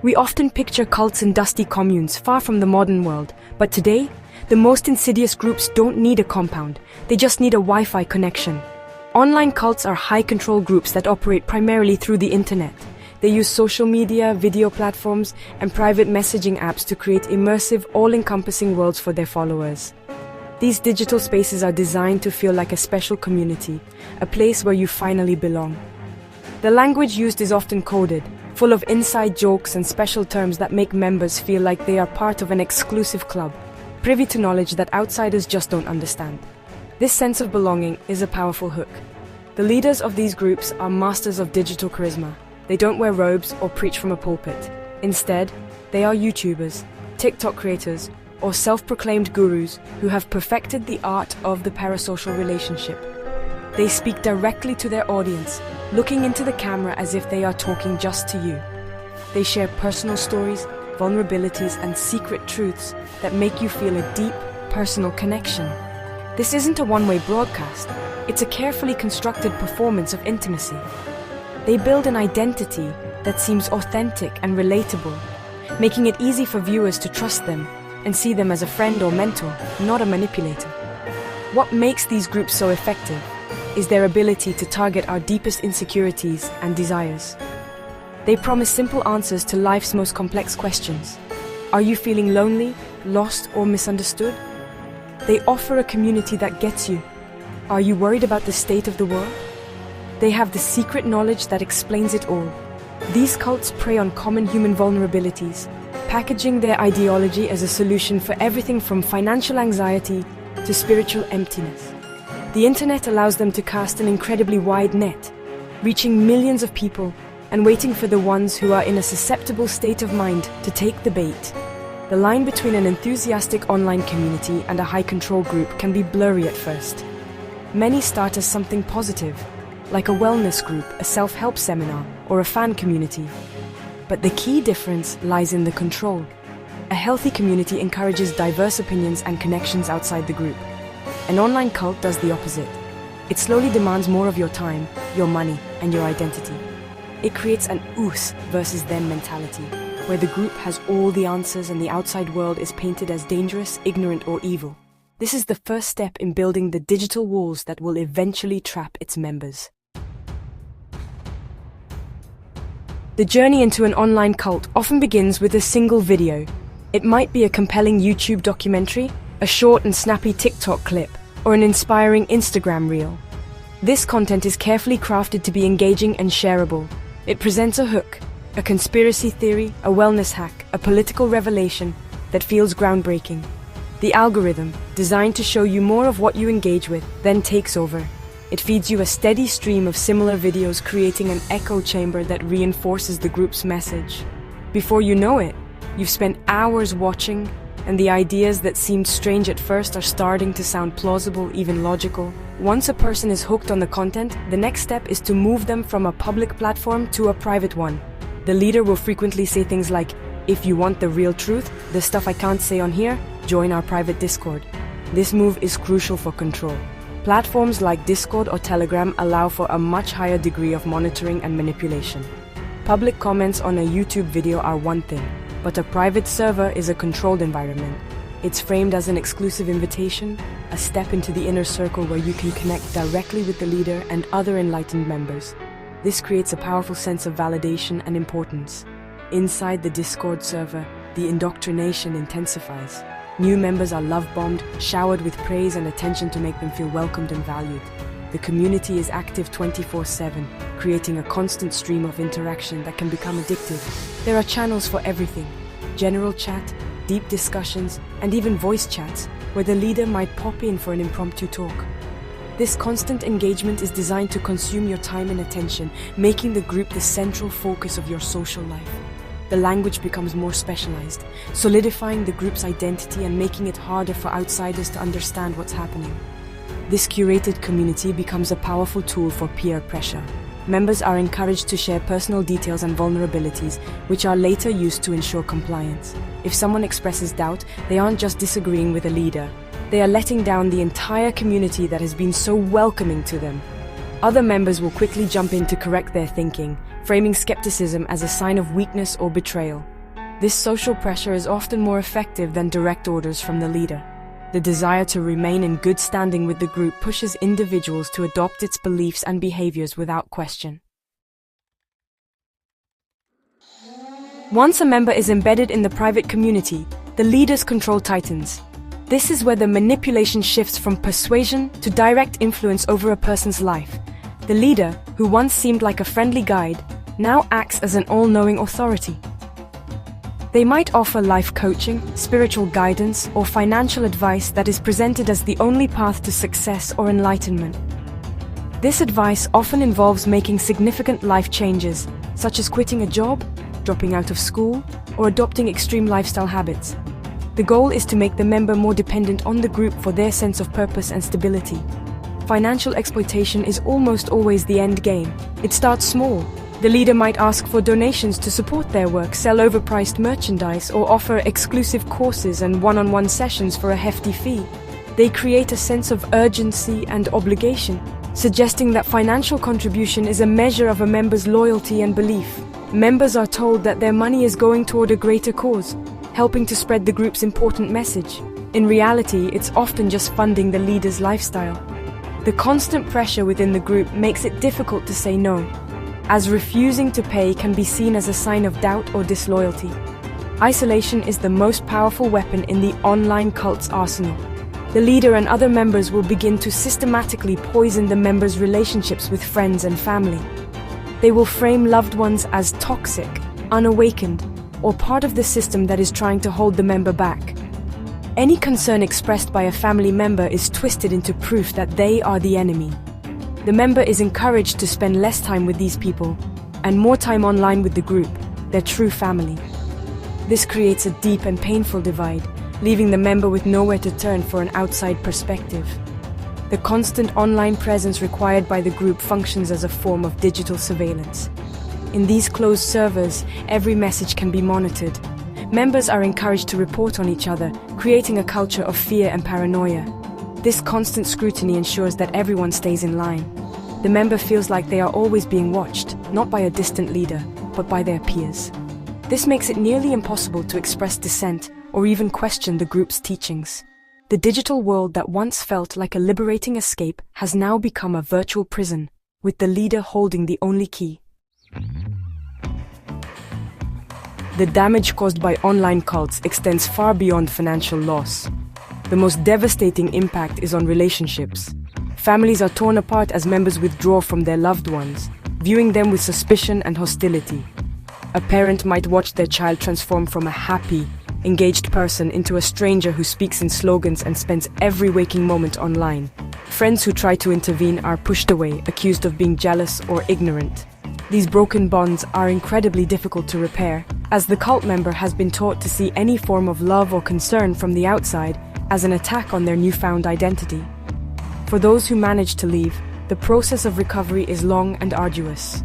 We often picture cults in dusty communes far from the modern world, but today, the most insidious groups don't need a compound, they just need a Wi-Fi connection. Online cults are high-control groups that operate primarily through the internet. They use social media, video platforms, and private messaging apps to create immersive, all-encompassing worlds for their followers. These digital spaces are designed to feel like a special community, a place where you finally belong. The language used is often coded, full of inside jokes and special terms that make members feel like they are part of an exclusive club, privy to knowledge that outsiders just don't understand. This sense of belonging is a powerful hook. The leaders of these groups are masters of digital charisma. They don't wear robes or preach from a pulpit. Instead, they are YouTubers, TikTok creators, or self-proclaimed gurus who have perfected the art of the parasocial relationship. They speak directly to their audience, looking into the camera as if they are talking just to you. They share personal stories, vulnerabilities, and secret truths that make you feel a deep, personal connection. This isn't a one-way broadcast. It's a carefully constructed performance of intimacy. They build an identity that seems authentic and relatable, making it easy for viewers to trust them and see them as a friend or mentor, not a manipulator. What makes these groups so effective is their ability to target our deepest insecurities and desires. They promise simple answers to life's most complex questions. Are you feeling lonely, lost, or misunderstood? They offer a community that gets you. Are you worried about the state of the world? They have the secret knowledge that explains it all. These cults prey on common human vulnerabilities, packaging their ideology as a solution for everything from financial anxiety to spiritual emptiness. The internet allows them to cast an incredibly wide net, reaching millions of people and waiting for the ones who are in a susceptible state of mind to take the bait. The line between an enthusiastic online community and a high-control group can be blurry at first. Many start as something positive, like a wellness group, a self-help seminar, or a fan community. But the key difference lies in the control. A healthy community encourages diverse opinions and connections outside the group. An online cult does the opposite. It slowly demands more of your time, your money, and your identity. It creates an us versus them mentality, where the group has all the answers and the outside world is painted as dangerous, ignorant, or evil. This is the first step in building the digital walls that will eventually trap its members. The journey into an online cult often begins with a single video. It might be a compelling YouTube documentary, a short and snappy TikTok clip, or an inspiring Instagram reel. This content is carefully crafted to be engaging and shareable. It presents a hook, a conspiracy theory, a wellness hack, a political revelation that feels groundbreaking. The algorithm, designed to show you more of what you engage with, then takes over. It feeds you a steady stream of similar videos, creating an echo chamber that reinforces the group's message. Before you know it, you've spent hours watching, and the ideas that seemed strange at first are starting to sound plausible, even logical. Once a person is hooked on the content, the next step is to move them from a public platform to a private one. The leader will frequently say things like, "If you want the real truth, the stuff I can't say on here, join our private Discord." This move is crucial for control. Platforms like Discord or Telegram allow for a much higher degree of monitoring and manipulation. Public comments on a YouTube video are one thing, but a private server is a controlled environment. It's framed as an exclusive invitation, a step into the inner circle where you can connect directly with the leader and other enlightened members. This creates a powerful sense of validation and importance. Inside the Discord server, the indoctrination intensifies. New members are love-bombed, showered with praise and attention to make them feel welcomed and valued. The community is active 24/7, creating a constant stream of interaction that can become addictive. There are channels for everything: general chat, deep discussions, and even voice chats, where the leader might pop in for an impromptu talk. This constant engagement is designed to consume your time and attention, making the group the central focus of your social life. The language becomes more specialized, solidifying the group's identity and making it harder for outsiders to understand what's happening. This curated community becomes a powerful tool for peer pressure. Members are encouraged to share personal details and vulnerabilities, which are later used to ensure compliance. If someone expresses doubt, they aren't just disagreeing with a leader. They are letting down the entire community that has been so welcoming to them. Other members will quickly jump in to correct their thinking, framing skepticism as a sign of weakness or betrayal. This social pressure is often more effective than direct orders from the leader. The desire to remain in good standing with the group pushes individuals to adopt its beliefs and behaviors without question. Once a member is embedded in the private community, the leader's control tightens. This is where the manipulation shifts from persuasion to direct influence over a person's life. The leader, who once seemed like a friendly guide, now acts as an all-knowing authority. They might offer life coaching, spiritual guidance, or financial advice that is presented as the only path to success or enlightenment. This advice often involves making significant life changes, such as quitting a job, dropping out of school, or adopting extreme lifestyle habits. The goal is to make the member more dependent on the group for their sense of purpose and stability. Financial exploitation is almost always the end game. It starts small. The leader might ask for donations to support their work, sell overpriced merchandise, or offer exclusive courses and one-on-one sessions for a hefty fee. They create a sense of urgency and obligation, suggesting that financial contribution is a measure of a member's loyalty and belief. Members are told that their money is going toward a greater cause, helping to spread the group's important message. In reality, it's often just funding the leader's lifestyle. The constant pressure within the group makes it difficult to say no, as refusing to pay can be seen as a sign of doubt or disloyalty. Isolation is the most powerful weapon in the online cult's arsenal. The leader and other members will begin to systematically poison the members' relationships with friends and family. They will frame loved ones as toxic, unawakened, or part of the system that is trying to hold the member back. Any concern expressed by a family member is twisted into proof that they are the enemy. The member is encouraged to spend less time with these people and more time online with the group, their true family. This creates a deep and painful divide, leaving the member with nowhere to turn for an outside perspective. The constant online presence required by the group functions as a form of digital surveillance. In these closed servers, every message can be monitored. Members are encouraged to report on each other, creating a culture of fear and paranoia. This constant scrutiny ensures that everyone stays in line. The member feels like they are always being watched, not by a distant leader, but by their peers. This makes it nearly impossible to express dissent or even question the group's teachings. The digital world that once felt like a liberating escape has now become a virtual prison, with the leader holding the only key. The damage caused by online cults extends far beyond financial loss. The most devastating impact is on relationships. Families are torn apart as members withdraw from their loved ones, viewing them with suspicion and hostility. A parent might watch their child transform from a happy, engaged person into a stranger who speaks in slogans and spends every waking moment online. Friends who try to intervene are pushed away, accused of being jealous or ignorant. These broken bonds are incredibly difficult to repair, as the cult member has been taught to see any form of love or concern from the outside as an attack on their newfound identity. For those who manage to leave, the process of recovery is long and arduous.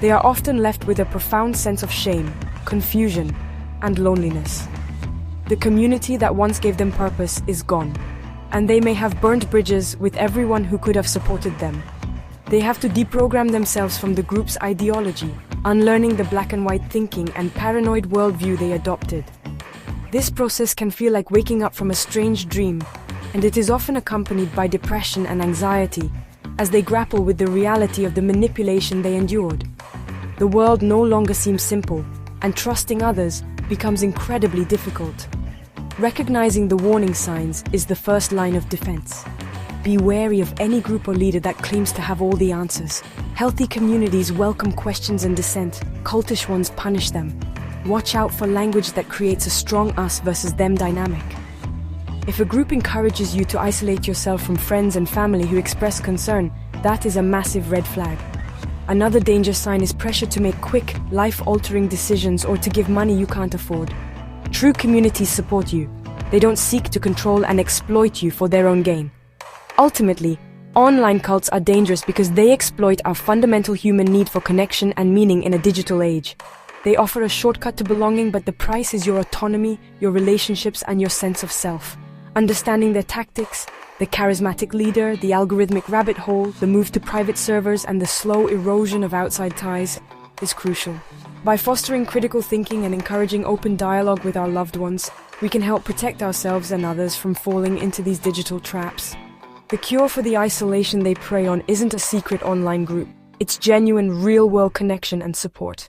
They are often left with a profound sense of shame, confusion, and loneliness. The community that once gave them purpose is gone, and they may have burned bridges with everyone who could have supported them. They have to deprogram themselves from the group's ideology, unlearning the black and white thinking and paranoid worldview they adopted. This process can feel like waking up from a strange dream, and it is often accompanied by depression and anxiety as they grapple with the reality of the manipulation they endured. The world no longer seems simple, and trusting others becomes incredibly difficult. Recognizing the warning signs is the first line of defense. Be wary of any group or leader that claims to have all the answers. Healthy communities welcome questions and dissent. Cultish ones punish them. Watch out for language that creates a strong us versus them dynamic. If a group encourages you to isolate yourself from friends and family who express concern, that is a massive red flag. Another danger sign is pressure to make quick, life-altering decisions or to give money you can't afford. True communities support you. They don't seek to control and exploit you for their own gain. Ultimately, online cults are dangerous because they exploit our fundamental human need for connection and meaning in a digital age. They offer a shortcut to belonging, but the price is your autonomy, your relationships, and your sense of self. Understanding their tactics, the charismatic leader, the algorithmic rabbit hole, the move to private servers, and the slow erosion of outside ties is crucial. By fostering critical thinking and encouraging open dialogue with our loved ones, we can help protect ourselves and others from falling into these digital traps. The cure for the isolation they prey on isn't a secret online group. It's genuine, real-world connection and support.